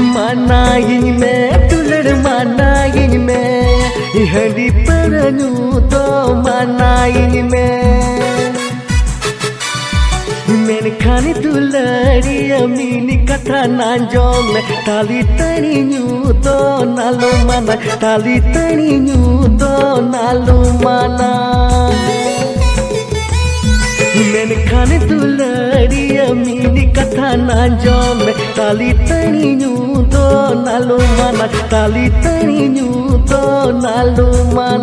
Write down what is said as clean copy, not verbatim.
manain me tular manain me hadi paranu to manain me men khani tulari amini katha nanjong me tali tani nyu to nalu mana tali tani nyu to nalu mana men khani tulari amini katha nanjong me tali tani nyu to nalu mana tali tani nyu to nalu mana